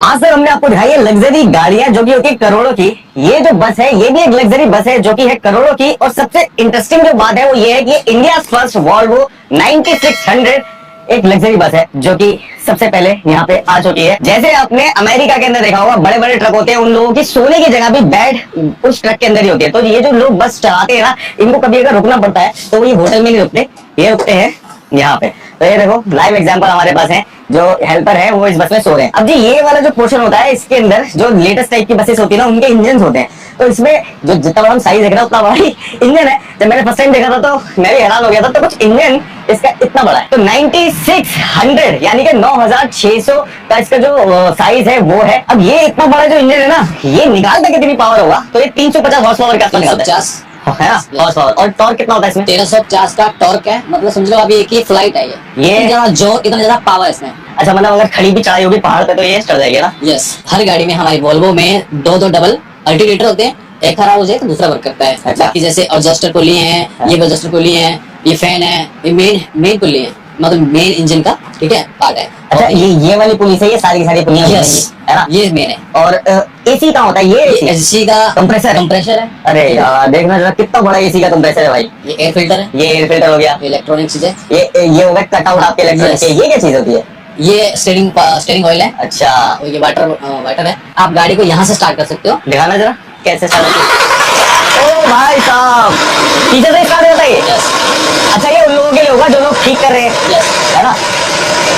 आज सर हमने आपको दिखाई है लग्जरी गाड़ियां जो कि होती है करोड़ों की। ये जो बस है ये भी एक लग्जरी बस है जो कि है करोड़ों की। और सबसे इंटरेस्टिंग जो बात है वो ये है कि इंडिया फर्स्ट वॉल्वो 9600 एक लग्जरी बस है जो कि सबसे पहले यहाँ पे आ चुकी है। जैसे आपने अमेरिका के अंदर देखा होगा बड़े बड़े ट्रक होते हैं, उन लोगों की सोने की जगह भी बेड उस ट्रक के अंदर ही होती है। तो ये जो लोग बस चलाते हैं ना, इनको कभी अगर रुकना पड़ता है तो वो ये होटल में नहीं रुकते, ये रुकते हैं यहाँ पे। तो ये देखो लाइव एग्जांपल हमारे पास है, जो हेल्पर है वो इस बस में सो रहे हैं। अब जी ये वाला जो पोर्शन होता है इसके अंदर जो लेटेस्ट टाइप की बसेस होती है ना, उनके इंजन होते हैं। तो इसमें जो जितना बड़ा हम साइज देख रहे हैं उतना बड़ा ही इंजन है। जब मैंने फर्स्ट टाइम देखा था तो मैं भी हैरान हो गया था। तो कुछ इंजन इसका इतना बड़ा है। तो 9600 यानी कि 9600 का इसका जो साइज है वो है। अब ये इतना बड़ा जो इंजन है ना, ये निकालता कितनी पावर होगा? तो ये 350 हॉर्स पावर के आसपास निकालता है। Horse power. और टॉर्क कितना होता है इसमें? 1350 का टॉर्क है। मतलब समझ लो अभी एक ही फ्लाइट है ये इतना ज्यादा पावर है इसमें। अच्छा, मतलब अगर खड़ी भी चढ़ाई होगी पहाड़ पे तो ये चढ़ जाएगी ना? यस, हर गाड़ी में हमारी वोल्वो में दो डबल अल्टरनेटर होते हैं। एक खराब हो जाए तो दूसरा वर्क करता है। अच्छा। बाकी जैसे एडजस्टर को लिए हैं, ये एडजस्टर को लिए हैं, ये फैन है, ये मेन को लिए हैं, मतलब मेन इंजन का ठीक है पार्ट है। अच्छा, ये वाली पुलिस है, ये सारी की सारी पुलियां है ना? ये मेन है। और एसी का होता है ये एसी का कंप्रेसर है। अरे यार देखना जरा कितना बड़ा एसी का कंप्रेसर है भाई। ये एयर फिल्टर है। ये एयर फिल्टर हो गया। इलेक्ट्रॉनिक चीज है। ये हो गया कटआउट आपके इलेक्ट्रॉनिक के। ये क्या चीज होती है? ये स्टीयरिंग ऑयल है। अच्छा, और ये वाटर है। आप गाड़ी को यहाँ से स्टार्ट कर सकते हो। दिखाना जरा कैसे स्टार्ट होती है। ओ भाई साहब, पीछे से स्टार्ट होता है ये? अच्छा, ये उन लोगों के लिए होगा जो लोग ठीक कर रहे हैं, है ना?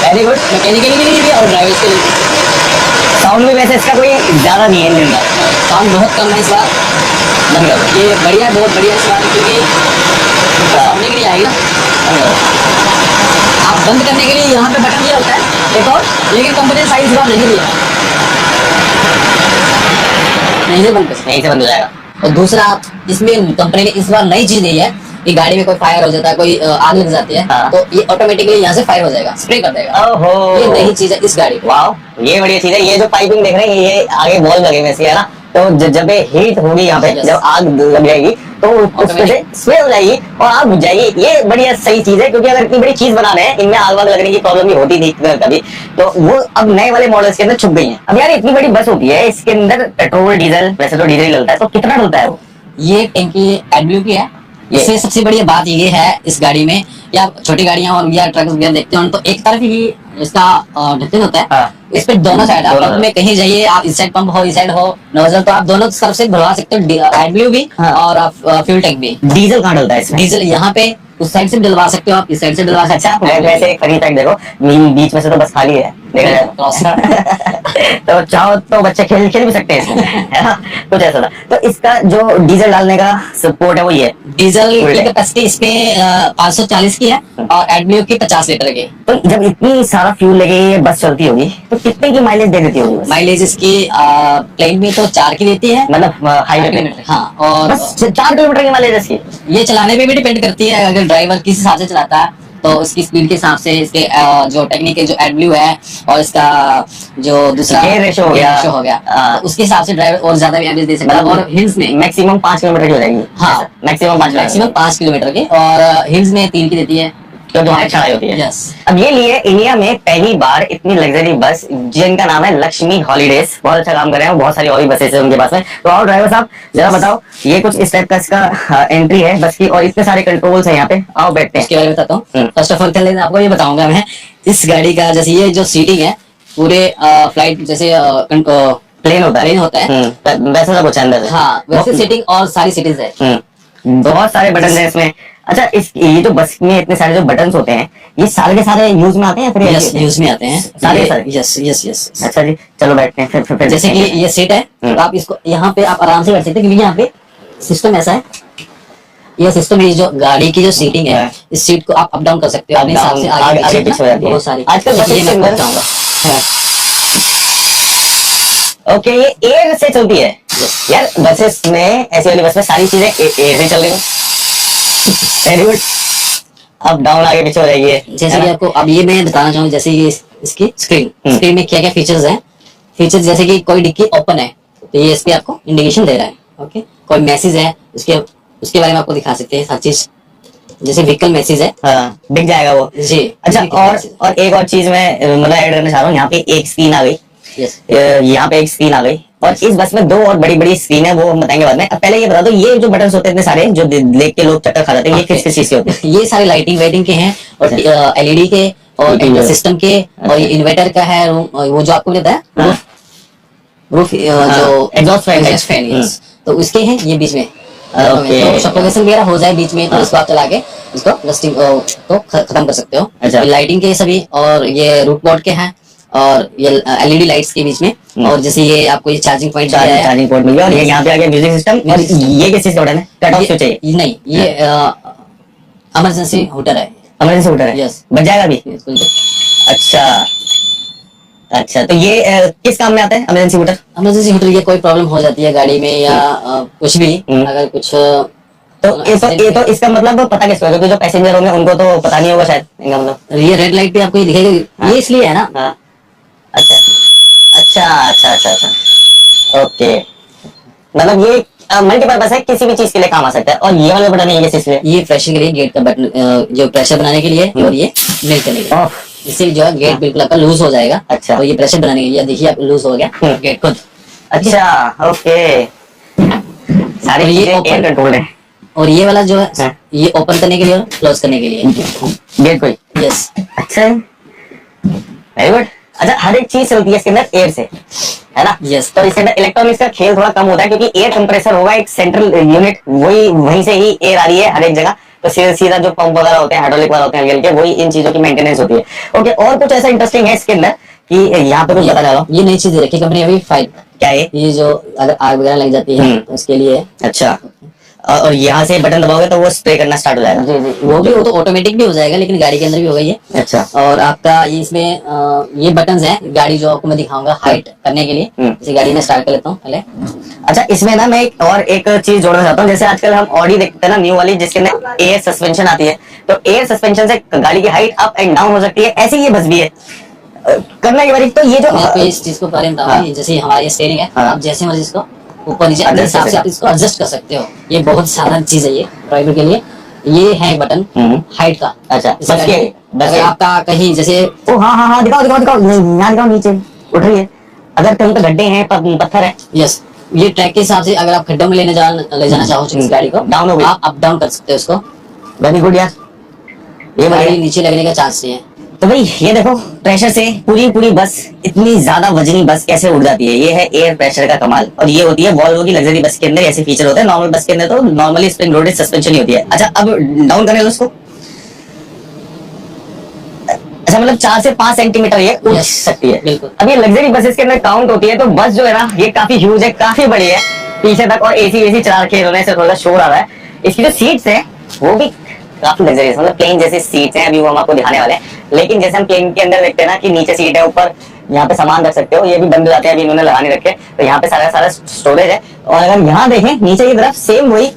Very good. मैकेनिकली के लिए भी और ड्राइवर्स के लिए भी। साउंड भी वैसे इसका कोई ज्यादा नहीं है इंजन का। साउंड बहुत कम है इस बार। मतलब ये बढ़िया, बहुत बढ़िया इस बार, क्योंकि सामने के लिए आएगी ना। आप बंद करने के लिए यहाँ पे बटन दिया होता है एक और, लेकिन कंपनी ने साइज बार नहीं दिया, नहीं से बंद नहीं से बंद हो जाएगा। और दूसरा इसमें कंपनी ने इस बार नई चीज दी है कि गाड़ी में कोई फायर हो जाता है, कोई आग लग जाती है, हाँ। तो ये ऑटोमेटिकली यहाँ से फायर हो जाएगा, स्प्रे कर देगा। ओहो, ये नई चीज है इस गाड़ी को। वाह, ये बढ़िया चीज है। ये जो पाइपिंग देख रहे हैं ये आगे बॉल लगे हुए हैं, है ना? तो जब ये हीट होगी यहाँ पे, जब आग लग जाएगी तो उसपे से स्प्रे हो जाएगी और आग बुझ जाएगी। ये बढ़िया सही चीज है, क्योंकि अगर इतनी बड़ी चीज बना रहे हैं, इनमें आग वाग लगने की प्रॉब्लम भी होती थी कभी, तो वो अब नए वाले मॉडल्स के अंदर छुप गई है। अब यार इतनी बड़ी बस होती है, इसके अंदर पेट्रोल डीजल, वैसे तो डीजल डलता है, तो कितना डलता है वो? ये टैंकी एडब्ल्यू की है। इससे सबसे बड़ी बात ये है इस गाड़ी में, या छोटी गाड़ियां और या ट्रक वगैरह देखते हो तो एक तरफ ही इसका ढक्कन होता है। हाँ। इस पे दोनों साइड आप पंप में कहीं जाइए, आप इस साइड पंप हो इस साइड हो नोजल, तो आप दोनों तरफ से भरवा सकते हो, एडब्ल्यू भी। हाँ। और आप फ्यूल टैंक भी। डीजल कहाँ डलता है इसमें? डीजल यहाँ पे उस साइड से डलवा सकते हो, आप इस साइड से डलवा सकते हो। अच्छा, वैसे एक फनी फैक्ट देखो, बीच में से तो बस खाली है, देखा जाए तो चाहो तो बच्चे खेल भी सकते हैं इसमें, है ना? कुछ ऐसा था। तो इसका जो डीजल डालने का सपोर्ट है वो ये डीजल की कैपेसिटी इसपे 540 की है और एडब्ल्यू की 50 लीटर की। तो जब इतनी सारा फ्यूल लगे ये बस चलती होगी तो कितने की माइलेज दे देती होगी? माइलेज इसकी प्लेन में तो 4 की देती है, मतलब हाईवे पे? हाँ, और बस 4 किलोमीटर की माइलेज इसकी? ये चलाने पे भी डिपेंड करती है। अगर ड्राइवर किस हिसाब से चलाता है तो उसकी स्पीड के हिसाब से इसके जो टेक्निक जो एडब्ल्यू है और इसका जो दूसरा रेशो हो गया, तो उसके हिसाब से ड्राइवर और ज्यादा भी एवरेज दे सकता है। और हिल्स में मैक्सिमम 5 किलोमीटर की हो जाएगी। हाँ, मैक्सिमम 5 किलोमीटर की, और हिल्स में 3 की देती है, तो वहाँ चढ़ाई होती है। यस। अब ये लिए इंडिया में पहली बार इतनी लग्जरी बस जिनका नाम है लक्ष्मी हॉलीडेज। बहुत अच्छा काम कर रहे हैं, बहुत सारी और भी बसेस है उनके पास में। तो आओ ड्राइवर साहब जरा बताओ, ये कुछ इस टाइप का इसका एंट्री है बस की, और इतने सारे कंट्रोल्स है यहाँ पे। आओ बैठते हैं, इसके बारे में बताता हूँ। फर्स्ट ऑफ ऑल आपको ये बताऊंगा मैं इस गाड़ी का, जैसे ये जो सीटिंग है पूरे फ्लाइट जैसे प्लेन होता है वैसा सब कुछ अंदर है। हाँ, वैसे सीटिंग और सारी सीटिंग है। बहुत सारे बटन है इसमें। अच्छा, ये जो बस में इतने सारे जो बटन होते हैं, ये सारे के सारे यूज में आते हैं? फिर यूज में आते हैं सारे? यस। अच्छा जी, चलो बैठते हैं। फिर जैसे कि ये सीट है, तो आप इसको यहाँ पे आप आराम से बैठ सकते हैं, क्योंकि यहाँ पे सिस्टम ऐसा है, ये सिस्टम है जो गाड़ी की जो सीटिंग है, इस सीट को आप अप डाउन कर सकते हो अपने हिसाब से, आगे पीछे हो जाती है बहुत सारी। आजकल बसेस के अंदर ओके, ये एयर से चलती है यार बसेस में। ऐसी वाली बस में सारी चीजें एयर से चल रही है। Very good. अब डाउन आगे पीछे हो जाएगी। जैसे कि आपको अब ये मैं बताना चाहूँ, जैसे ये इसकी स्क्रीन में क्या क्या फीचर्स हैं। फीचर्स जैसे कि कोई डिक्की ओपन है तो ये इस पे आपको इंडिकेशन दे रहा है। ओके, कोई मैसेज है उसके बारे में आपको दिखा सकते हैं हर चीज, जैसे व्हीकल मैसेज है, हाँ, दिख जाएगा वो जी। अच्छा, और एक और चीज मैं मतलब ऐड करना चाह रहा हूँ, यहाँ पे एक स्क्रीन आ गई। Yes. यहाँ पे एक स्क्रीन आ गई और इस बस में दो और बड़ी बड़ी स्क्रीन है, वो हम बताएंगे बाद में। अब पहले ये बता दो, ये जो बटन होते हैं इतने सारे जो देख के लोग चक्कर खा जाते हैं, ये किस किस चीज के होते हैं? ये सारे लाइटिंग वाइटिंग के हैं और एलईडी के और ठीक है। सिस्टम के और ये इन्वर्टर का है। वो जो आपको कहता है हाँ। रूफ जो एग्जॉस्ट फैन है। एग्जॉस्ट फैन, यस, तो उसके हैं ये बीच में। ओके। तो सफोकेशन वगैरह हो जाए बीच में तो इसको आप चला के इसको रस्टिंग को खत्म कर सकते हो। अच्छा। लाइटिंग के सभी और ये रूफ बोर्ड के हैं और ये एलईडी लाइट्स के बीच में। और जैसे ये आपको ये चार्जिंग पॉइंट चार्जिंग पोर्ट मिल गया और ये यहाँ पे आ गया म्यूजिक सिस्टम। और ये किस चीज का बटन है? कट ऑफ स्विच है ये? नहीं, ये इमरजेंसी हुटर है। इमरजेंसी हुटर है? Yes. बच जाएगा अभी? बिल्कुल। अच्छा अच्छा, तो ये किस काम में आता है इमरजेंसी हुटर? इमरजेंसी हुटर, ये कोई प्रॉब्लम हो जाती है गाड़ी में या कुछ भी, अगर कुछ तो ये तो इसका मतलब पता कैसे होगा? क्योंकि जो पैसेंजर होंगे उनको तो पता नहीं होगा शायद इनका मतलब। ये रेड लाइट पे आपको ये दिखेगा, ये इसलिए है ना। हाँ। अच्छा अच्छा अच्छा अच्छा अच्छा, ओके। मतलब ये मल्टीपर्पज है, किसी भी चीज के लिए काम आ सकता है। और ये वाला बटन है, ये किस लिए? ये प्रेशर के लिए, गेट का बटन, जो प्रेशर बनाने के लिए, और ये मिल के लिए। ऑफ। इससे जो है गेट बिल्कुल आपका लूज हो जाएगा। अच्छा। तो ये प्रेशर बनाने के लिए, देखिए आप लूज हो गया गेट खुद। अच्छा ओके, सारी और ये चीजें open- एयर कंट्रोल है। और ये वाला जो है हाँ। ये ओपन करने के लिए और क्लोज करने के लिए। गेट कोई? यस। अच्छा वेरी गुड। अच्छा, हर एक चीज चलती है इसके अंदर एयर से, है ना? Yes. तो इसके अंदर इलेक्ट्रॉनिक्स का खेल थोड़ा कम होता है, क्योंकि एयर कंप्रेसर होगा एक सेंट्रल यूनिट, वही वहीं से ही एयर आ रही है हर एक जगह। तो सीधा सीधा जो पंप वगैरह होते हैं, हाइड्रोलिक वाले होते हैं हल्के हल्के, वही इन चीजों की मेंटेनेंस होती है। ओके, और कुछ ऐसा इंटरेस्टिंग है इसके अंदर कि यहाँ पे कुछ बता रहा हूँ? ये नई चीज रखी कंपनी अभी, फाइल। क्या है? ये जो अगर आग वगैरह लग जाती है तो उसके लिए। अच्छा, और यहाँ से बटन दबाओगे तो वो स्प्रे करना स्टार्ट हो जाएगा? जी जी, वो तो ऑटोमेटिक भी हो जाएगा, लेकिन गाड़ी के अंदर भी होगा ये। अच्छा। और आपका ये इसमें ये बटन्स हैं, गाड़ी जो आपको मैं दिखाऊंगा हाइट करने के लिए। जैसे गाड़ी में स्टार्ट कर लेता हूँ पहले। अच्छा, इसमें ना मैं एक चीज जोड़ना चाहता हूँ। जैसे आजकल हम ऑडी देखते हैं ना, न्यू वाली, जिसके अंदर एयर सस्पेंशन आती है, तो एयर सस्पेंशन से गाड़ी की हाइट अप एंड डाउन हो सकती है। ऐसे ही ये बस भी है करने के बाद। तो ये जो मैं आपको इस चीज को बारे में बताऊंगा। हाँ। जैसे हमारी स्टेयरिंग है, हाँ। आप जैसे मर्जी इसको ऊपर नीचे अपने Adjust हिसाब कर से आप सकते इसको एडजस्ट कर सकते हो। ये बहुत साधारण चीज है ये ड्राइवर के लिए। ये है बटन हाइट का। अच्छा, जैसे बस के बस अगर के। आपका कहीं जैसे ओ हाँ हाँ हाँ, दिखाओ दिखाओ दिखाओ, नहीं यहाँ दिखाओ, नीचे उठ रही है। अगर कहीं पे गड्ढे हैं, पत्थर है, यस, ये ट्रैक के हिसाब से अगर आप खड्डों में ले जाना चाहो इस गाड़ी को, डाउन हो गई। आप अप डाउन कर सकते हो इसको। वेरी गुड यार, ये गाड़ी बढ़िया। नीचे लगने का चांस नहीं है। तो भाई ये देखो, प्रेशर से पूरी पूरी बस, इतनी ज्यादा वजनी बस कैसे उड़ जाती है। ये है एयर प्रेशर का कमाल। और ये होती है वॉल्वो की लग्जरी बस के अंदर ऐसे फीचर होते हैं। नॉर्मल बस के अंदर तो नॉर्मली स्प्रिंग लोडेड सस्पेंशन ही होती है। अच्छा, अब डाउन करने दो उसको। अच्छा, मतलब 4 से 5 सेंटीमीटर ये उड़ Yes, सकती है। बिल्कुल। अब ये लग्जरी बसेस के अंदर काउंट होती है, तो बस जो है ना, ये काफी ह्यूज है, काफी बड़ी है पीछे तक। और एसी चला रखे इन्होंने, से थोड़ा शोर आ रहा है। इसकी जो सीट्स है वो भी काफी लग्जरियस, मतलब प्लेन जैसी सीट्स हैं। अभी वो हम आपको दिखाने वाले हैं। लेकिन जैसे हम प्लेन के अंदर देखते हैं ना कि नीचे सीट है, ऊपर यहाँ पे सामान रख सकते हो, ये भी बंद हो जाते हैं, अभी इन्होंने लगा नहीं रखे। तो यहाँ पे सारा स्टोरेज है। और अगर यहाँ देखें नीचे की तरफ, सेम वही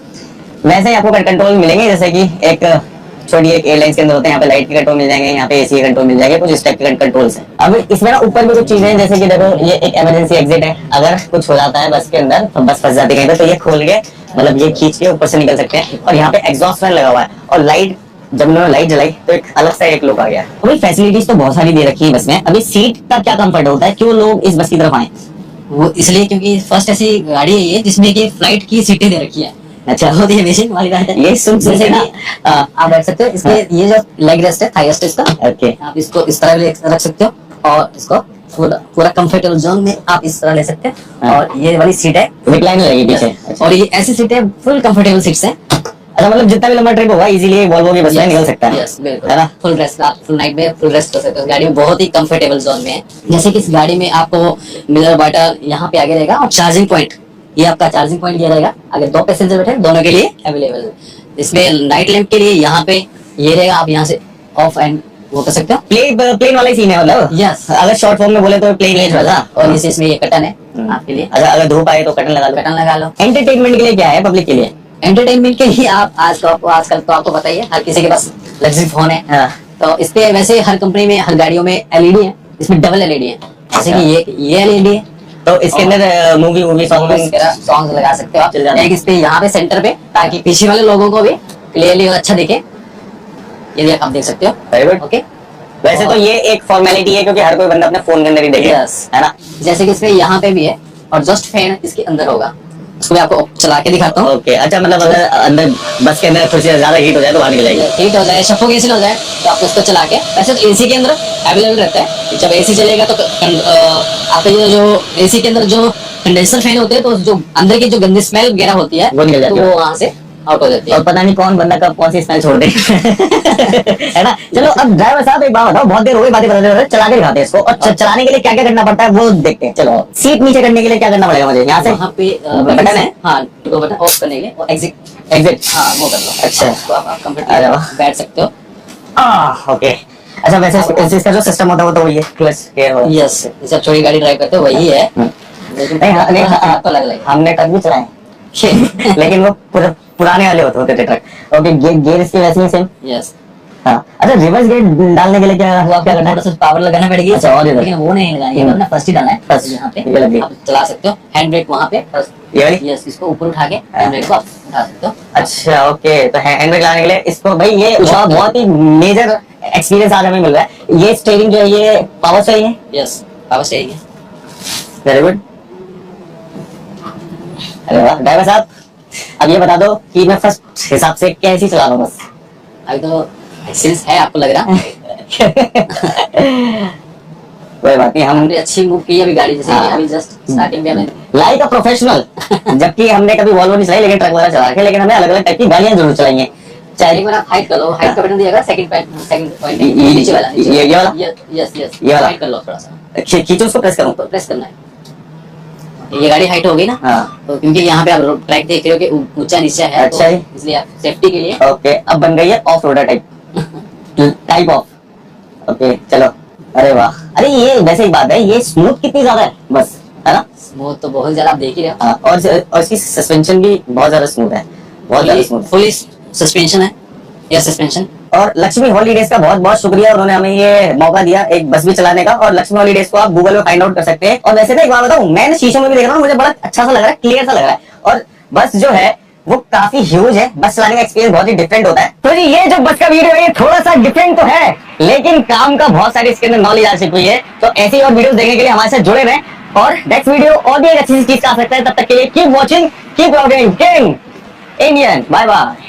वैसे ही आपको कंट्रोल मिलेंगे, जैसे कि एक छोटी एक एयरलाइंस के अंदर होते हैं। यहाँ पे लाइट के कंट्रोल मिल जाएंगे, यहाँ पे एसी के कंट्रोल मिल जाएंगे, कुछ इस टाइप के कंट्रोल्स हैं। अब इसमें ना ऊपर भी कुछ चीजें हैं, जैसे कि देखो, ये एक इमरजेंसी एग्जिट है। अगर कुछ हो जाता है बस के अंदर, तो बस फंस जाती है कहीं पे, तो ये खोल के, मतलब ये खींच के ऊपर से निकल सकते हैं। और यहाँ पे एग्जॉस्ट फैन लगा हुआ है। और लाइट, जब उन्होंने लाइट जलाई तो एक अलग सा एक लुक आ गया। अभी फैसिलिटीज तो बहुत सारी दे रखी है बस में। अभी सीट का क्या कंफर्ट होता है, क्यों लोग इस बस की तरफ आए? वो इसलिए क्योंकि फर्स्ट ऐसी गाड़ी है ये जिसमें कि फ्लाइट की सीटें दे रखी है। अच्छा, बहुत ही अमेजिंग वाली बात है। ये सुन जैसे ना। कि आप बैठ सकते हो इसके, ये जो लेग रेस्ट है, थाई रेस्ट है इसका, ओके, आप इसको इस तरह भी रख सकते हो। और इसको पूरा कंफर्टेबल जोन में आप इस तरह ले सकते हैं। हाँ। और ये वाली सीट है, रिक्लाइनर लगी पीछे। और ये ऐसी सीट है, फुल कंफर्टेबल सीट्स हैं। अच्छा, मतलब जितना भी लंबा ट्रिप होगा इजीली वॉल्वो की बस में निकल सकता है। यस, बिल्कुल। है ना? फुल रेस्ट, आप फुल नाइट में फुल रेस्ट कर सकते हो गाड़ी में, बहुत ही कंफर्टेबल जोन में है। जैसे कि इस गाड़ी में आपको मिरर वाटर यहाँ पे आगे रहेगा, और चार्जिंग पॉइंट, ये आपका चार्जिंग पॉइंट दिया रहेगा। अगर 2 पैसेंजर बैठे, दोनों के लिए अवेलेबल है। इसमें नाइट लैंप के लिए यहाँ पे ये रहेगा, आप यहाँ से ऑफ एंड वो कर सकते हो। प्लेन वाला ही सीन है मतलब। यस, अगर शॉर्ट फॉर्म में बोले तो प्लेन रेंज वाला। और इसे इसमें ये कटन है आपके लिए। अच्छा, अगर धूप आए तो कटन लगा लो। कटन लगा लो। एंटरटेनमेंट के लिए क्या है, पब्लिक के लिए? एंटरटेनमेंट के लिए आप आजकल तो आपको बताइए, हर किसी के पास लग्जरी फोन है। हाँ। तो इस पे वैसे हर कंपनी में, हर गाड़ियों में एलईडी है। इसमें डबल एलईडी है। जैसे कि ये एलईडी है, तो इसके अंदर मूवी सॉन्ग लगा सकते हो आप। एक इस पे यहाँ पे सेंटर पे, ताकि पीछे वाले लोगों को भी क्लियरली और अच्छा दिखे। ये आप देख सकते हो। ओके, वैसे तो ये एक फॉर्मेलिटी है क्योंकि हर कोई बंदा अपने फोन के अंदर ही देखे, Yes. है ना? जैसे कि इसमें यहाँ पे भी है और जस्ट फैन इसके अंदर होगा, उसको मैं आपको चला के दिखाता हूँ। ओके, अच्छा, मतलब अगर अंदर बस के अंदर थोड़ी सी ज्यादा हीट हो जाए तो बाहर निकल जाएगी। हीट हो जाए, सफोकेशन हो जाए, तो आप उसको चला के, वैसे तो एसी के अंदर अवेलेबल रहता है, जब एसी चलेगा तो आपके जो एसी के अंदर जो कंडेंसर फैन होते हैं तो जो अंदर की जो गंदी स्मेल वगैरह होती है वो निकल जाती तो है। वो वहां से आउट हो जाती है। और पता नहीं कौन बंदा कब कौन सी स्मेल छोड़ दे है ना? चलो अब ड्राइवर साहब एक बात बताओ, बहुत देर हो गई बातें बताते, चला के दिखाते हैं इसको, और चलाने के लिए क्या क्या करना पड़ता है वो देखते हैं। चलो, सीट नीचे करने के लिए क्या करना पड़ेगा मुझे? यहाँ से वहाँ पे बटन है? हाँ, दो बटन ऑफ करने के लिए और एग्जिट एग्जिट। हाँ वो कर लो। अच्छा। तो आप अरे कंफर्टेबल वाह। बैठ सकते हो। ओके, अच्छा, वैसे इसका जो सिस्टम होता है वो तो वही है, क्लच के हो। यस, जैसे आप छोटी गाड़ी ड्राइव करते हो वही है, लेकिन नहीं, तो अलग अलग हमने ट्रक भी चलाए लेकिन वो पुराने वाले होते थे ट्रक। ओके, गियर इसके वैसे ही सेम। यस। हाँ, अच्छा, रिवर्स गियर डालने के लिए क्या वो आपको करना थोड़ा है? सा पावर लगाना पड़ेगी। अच्छा, और इधर? लेकिन वो नहीं लगानी है, फर्स्ट ही डालना है। First, यहाँ पे ये लगी। आप चला सकते हो, हैंड ब्रेक वहाँ पे first। ये वाली? यस, इसको ऊपर उठा के हैंड ब्रेक को आप उठा सकते हो। अच्छा, ओके, तो हैंड ब्रेक लाने के लिए इसको, भाई ये बहुत ही मेजर एक्सपीरियंस आज हमें मिल रहा है। ये स्टीयरिंग जो है ये पावर स्टीयरिंग है? यस, पावर स्टीयरिंग है। Very good. अरे वाह, ड्राइवर साहब, अब ये बता दो कि मैं फर्स्ट हिसाब से कैसी चला रहा हूँ बस। अभी तो एक्सपीरियंस है आपको लग रहा कोई बात नहीं, हम हमने अच्छी मूव की है अभी गाड़ी, जैसे हाँ। अभी जस्ट स्टार्टिंग में हमें लाइक अ प्रोफेशनल जबकि हमने कभी वॉल्वो नहीं चलाई, लेकिन ट्रक वगैरह चला रखे, लेकिन हमें अलग अलग टाइप की गाड़ियां जरूर चलाई हैं। एक चाहे बार आप हाइट कर लो, हाइट का बटन दिएगा, सेकंड पॉइंट ये- नीचे वाला, ये वाला? यस यस, ये वाला? हाइट कर लो थोड़ा सा, खींचो उसको, प्रेस करूँ? तो प्रेस करना है। ये गाड़ी हाइट हो गई ना, हाँ। तो क्योंकि यहाँ पे आप ट्रैक देख रहे हो कि ऊंचा नीचा है, अच्छा तो जी। इसलिए आप सेफ्टी के लिए ओके, अब बन गई है off roader type of. Okay, चलो। अरे वाह, अरे ये वैसे एक बात है, ये स्मूथ कितनी ज्यादा है बस, है ना? स्मूथ तो बहुत ज्यादा आप देख ही रहे हो। हाँ, और इसकी सस्पेंशन भी बहुत ज्यादा स्मूथ है, बहुत ज्यादा स्मूथ है। फुली सस्पेंशन है, एयर सस्पेंशन। और लक्ष्मी हॉलीडेज का बहुत बहुत शुक्रिया, उन्होंने हमें ये मौका दिया एक बस भी चलाने का। और लक्ष्मी हॉलीडेज को आप गूगल पे फाइंड आउट कर सकते हैं। और वैसे तो एक बात बताऊं, मैंने शीशों में भी देख रहा हूँ, मुझे बड़ा अच्छा सा लग रहा है, क्लियर सा लग रहा है। और बस जो है वो काफी ह्यूज है, बस चलाने का एक्सपीरियंस बहुत ही डिफरेंट होता है। तो जी ये जो बस का वीडियो है ये थोड़ा सा डिफरेंट तो है, लेकिन काम का बहुत सारी इसके अंदर नॉलेज आ चुकी हुई है। तो ऐसे ही और वीडियो देखने के लिए हमारे साथ जुड़े रहें, और नेक्स्ट वीडियो और भी एक अच्छी चीज का आ सकता है। तब तक के लिए keep watching, keep loving King Indian. Bye bye.